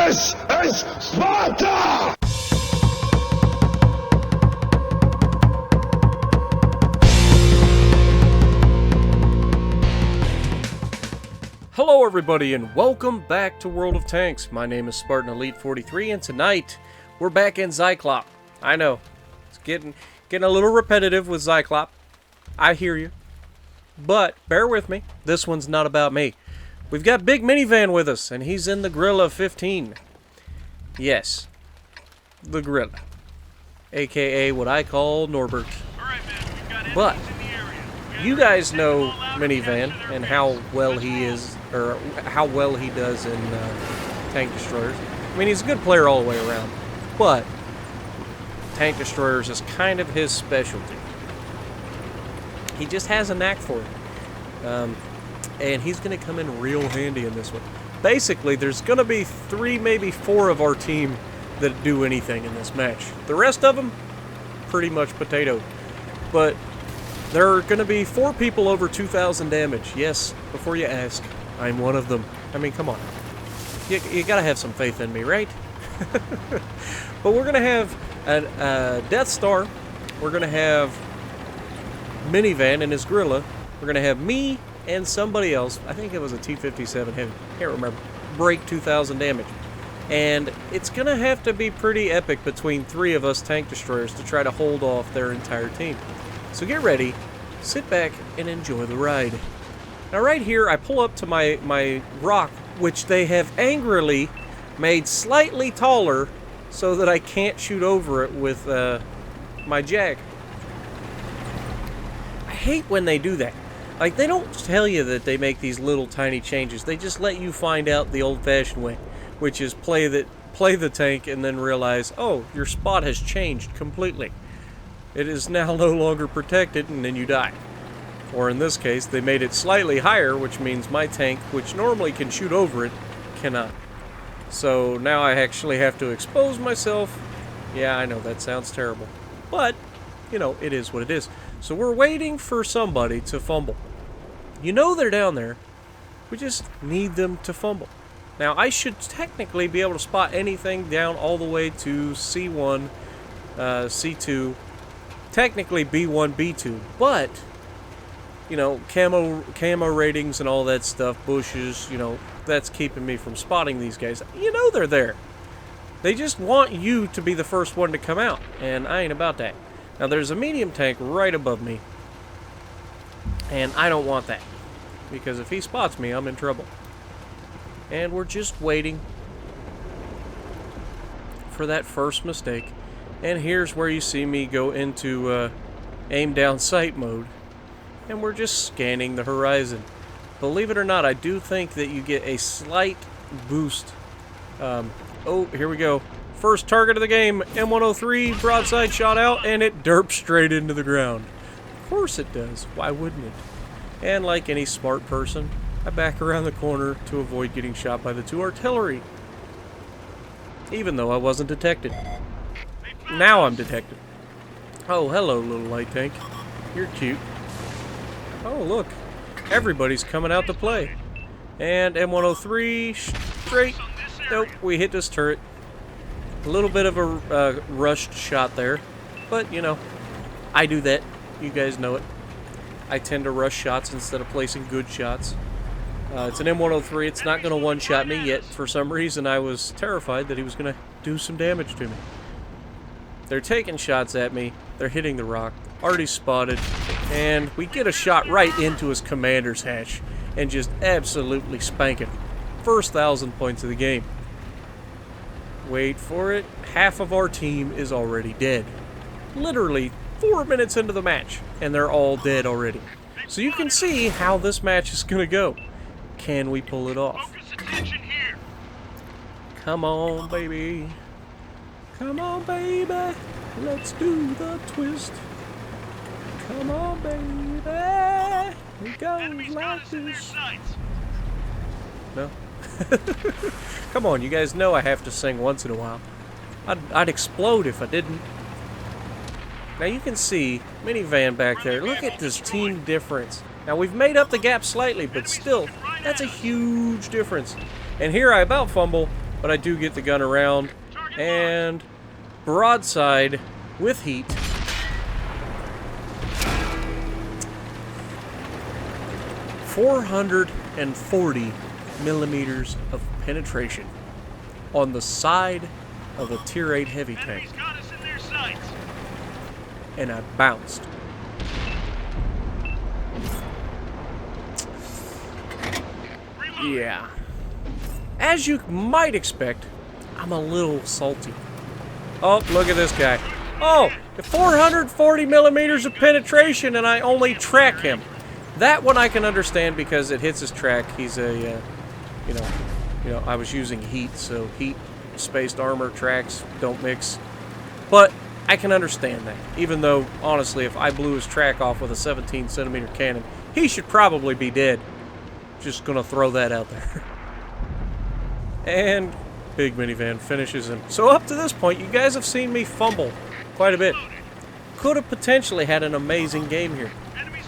This is Sparta! Hello everybody and welcome back to World of Tanks. My name is Spartan Elite 43 and tonight we're back in Zyklop. I know, it's getting a little repetitive with Zyklop. I hear you. But bear with me, this one's not about me. We've got Big Minivan with us and he's in the Gorilla 15. Yes, the Gorilla. AKA what I call Norbert. But you guys know Minivan and how well he is, or how well he does in tank destroyers. I mean, he's a good player all the way around, but tank destroyers is kind of his specialty. He just has a knack for it, and he's going to come in real handy in this one. Basically, there's going to be 3, maybe 4 of our team that do anything in this match. The rest of them, pretty much potato. But there are going to be 4 people over 2,000 damage. Yes, before you ask, I'm one of them. I mean, come on. You got to have some faith in me, right? But we're going to have a Death Star. We're going to have Minivan and his Gorilla. We're going to have me and somebody else. I think it was a T-57 Heavy. Can't remember. Break 2,000 damage. And it's going to have to be pretty epic between 3 of us tank destroyers to try to hold off their entire team. So get ready, sit back, and enjoy the ride. Now right here, I pull up to my rock, which they have angrily made slightly taller so that I can't shoot over it with my jag. I hate when they do that. Like, they don't tell you that they make these little tiny changes. They just let you find out the old-fashioned way, which is play the tank and then realize, oh, your spot has changed completely. It is now no longer protected, and then you die. Or in this case, they made it slightly higher, which means my tank, which normally can shoot over it, cannot. So now I actually have to expose myself. Yeah, I know, that sounds terrible. But, you know, it is what it is. So we're waiting for somebody to fumble. You know they're down there. We just need them to fumble. Now, I should technically be able to spot anything down all the way to C1, C2, technically B1, B2, but, you know, camo ratings and all that stuff, bushes, you know, that's keeping me from spotting these guys. You know they're there. They just want you to be the first one to come out, and I ain't about that. Now, there's a medium tank right above me, and I don't want that, because if he spots me, I'm in trouble. And we're just waiting for that first mistake. And here's where you see me go into aim down sight mode. And we're just scanning the horizon. Believe it or not, I do think that you get a slight boost. Oh, here we go. First target of the game, M103, broadside shot out, and it derps straight into the ground. Of course it does. Why wouldn't it? And like any smart person, I back around the corner to avoid getting shot by the 2 artillery. Even though I wasn't detected. Now I'm detected. Oh, hello, little light tank. You're cute. Oh, look. Everybody's coming out to play. And M103, straight. Nope, we hit this turret. A little bit of a rushed shot there. But, you know, I do that. You guys know it. I tend to rush shots instead of placing good shots. It's an M103. It's not going to one-shot me yet. For some reason, I was terrified that he was going to do some damage to me. They're taking shots at me. They're hitting the rock. Already spotted. And we get a shot right into his commander's hatch. And just absolutely spank it. First 1,000 points of the game. Wait for it. Half of our team is already dead. Literally 4 minutes into the match. And they're all dead already. So you can see how this match is going to go. Can we pull it off? Come on, baby. Come on, baby. Let's do the twist. Come on, baby. It goes like this. No? Come on, you guys know I have to sing once in a while. I'd explode if I didn't. Now you can see Minivan back there. Look at this team difference. Now we've made up the gap slightly, but still, that's a huge difference. And here I about fumble, but I do get the gun around, and broadside with heat. .440 millimeters of penetration on the side of a Tier 8 heavy tank. And I bounced. Yeah. As you might expect, I'm a little salty. Oh, look at this guy. Oh, 440 millimeters of penetration, and I only track him. That one I can understand because it hits his track. He's a, you know, I was using heat, so heat, spaced armor, tracks don't mix. But I can understand that. Even though, honestly, if I blew his track off with a 17-centimeter cannon, he should probably be dead. Just gonna throw that out there. And big minivan finishes him. So up to this point, you guys have seen me fumble quite a bit. Could have potentially had an amazing game here.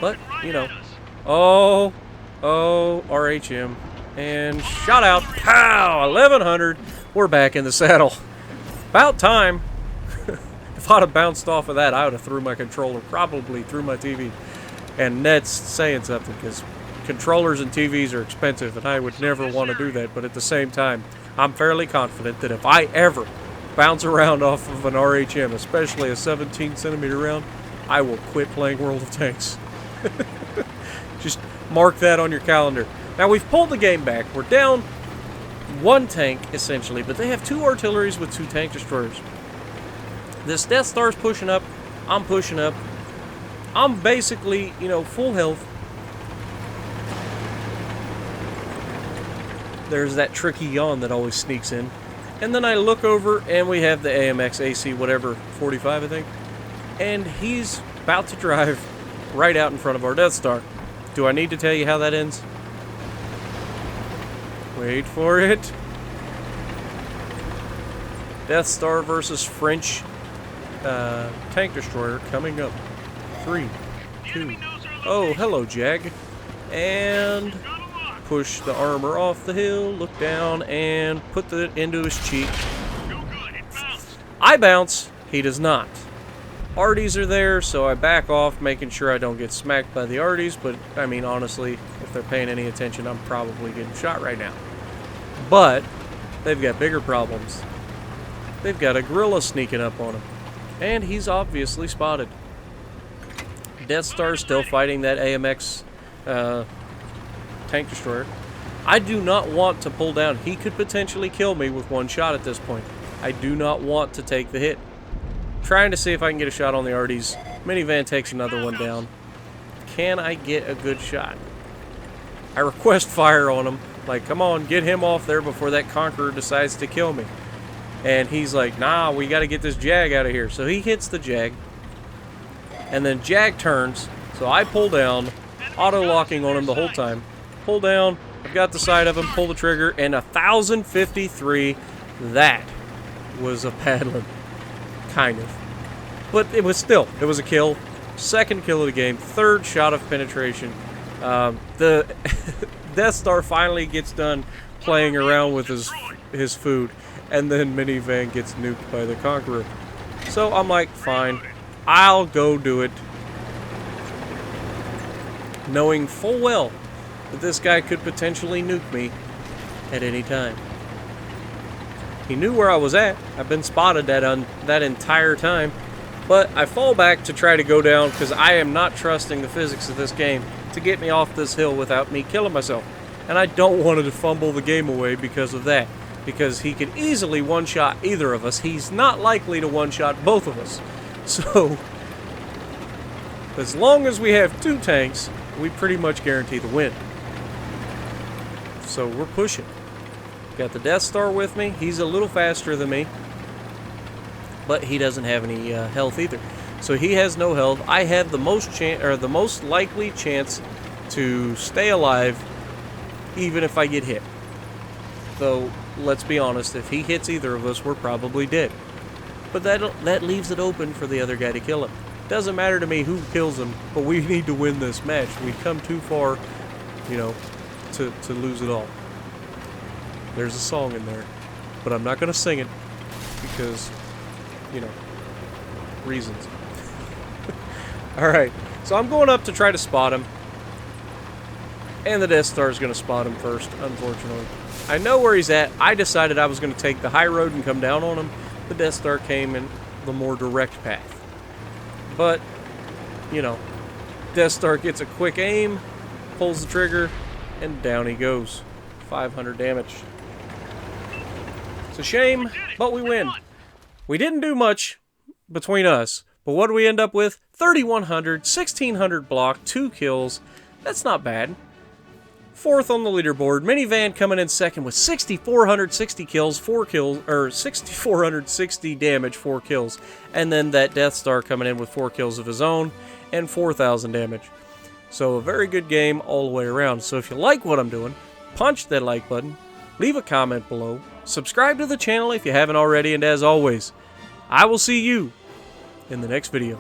But, you know. Oh, RHM. And shot out. Pow! 1100. We're back in the saddle. About time. If I'd have bounced off of that, I would have threw my controller probably through my TV. And that's saying something, because controllers and TVs are expensive, and I would never want to do that. But at the same time, I'm fairly confident that if I ever bounce around off of an RHM, especially a 17-centimeter round, I will quit playing World of Tanks. Just mark that on your calendar. Now, we've pulled the game back. We're down one tank, essentially, but they have two artilleries with two tank destroyers. This Death Star's pushing up. I'm pushing up. I'm basically, you know, full health. There's that tricky yawn that always sneaks in. And then I look over, and we have the AMX AC, whatever, 45, I think. And he's about to drive right out in front of our Death Star. Do I need to tell you how that ends? Wait for it. Death Star versus French tank destroyer coming up. 3, 2. Oh, hello, Jag. And push the armor off the hill, look down, and put it into his cheek. I bounce. He does not. Arties are there, so I back off, making sure I don't get smacked by the Arties, but, I mean, honestly, if they're paying any attention, I'm probably getting shot right now. But they've got bigger problems. They've got a gorilla sneaking up on him, and he's obviously spotted. Death Star's still fighting that AMX tank destroyer. I do not want to pull down. He could potentially kill me with one shot at this point. I do not want to take the hit. Trying to see if I can get a shot on the Arties. Minivan takes another one down. Can I get a good shot? I request fire on him. Like, come on, get him off there before that Conqueror decides to kill me. And he's like, nah, we got to get this Jag out of here. So he hits the Jag. And then Jag turns. So I pull down, auto-locking on him the whole time. Pull down, I've got the side of him, pull the trigger, and 1,053. That was a paddling. Kind of. But it was a kill. Second kill of the game. Third shot of penetration. The Death Star finally gets done playing around with his food. And then Minivan gets nuked by the Conqueror. So I'm like, fine. I'll go do it. Knowing full well that this guy could potentially nuke me at any time. He knew where I was at. I've been spotted that entire time. But I fall back to try to go down because I am not trusting the physics of this game to get me off this hill without me killing myself. And I don't want to fumble the game away because of that. Because he could easily one-shot either of us. He's not likely to one-shot both of us. So, as long as we have two tanks, we pretty much guarantee the win. So we're pushing. Got the Death Star with me. He's a little faster than me. But he doesn't have any health either. So he has no health. I have the most likely chance to stay alive even if I get hit. Though, let's be honest, if he hits either of us, we're probably dead. But that leaves it open for the other guy to kill him. Doesn't matter to me who kills him, but we need to win this match. We've come too far, you know, to lose it all. There's a song in there. but I'm not going to sing it because, you know, reasons. Alright, so I'm going up to try to spot him. And the Death Star is going to spot him first, unfortunately. I know where he's at. I decided I was going to take the high road and come down on him. The Death Star came in the more direct path. But, you know, Death Star gets a quick aim, pulls the trigger, and down he goes. 500 damage. It's a shame, but we win. We didn't do much between us, but what do we end up with? 3,100, 1,600 block, 2 kills. That's not bad. Fourth on the leaderboard. Minivan coming in second with 6,460 kills, 4 kills, or 6,460 damage, 4 kills. And then that Death Star coming in with 4 kills of his own and 4,000 damage. So a very good game all the way around. So if you like what I'm doing, punch that like button, leave a comment below, subscribe to the channel if you haven't already, and as always, I will see you in the next video.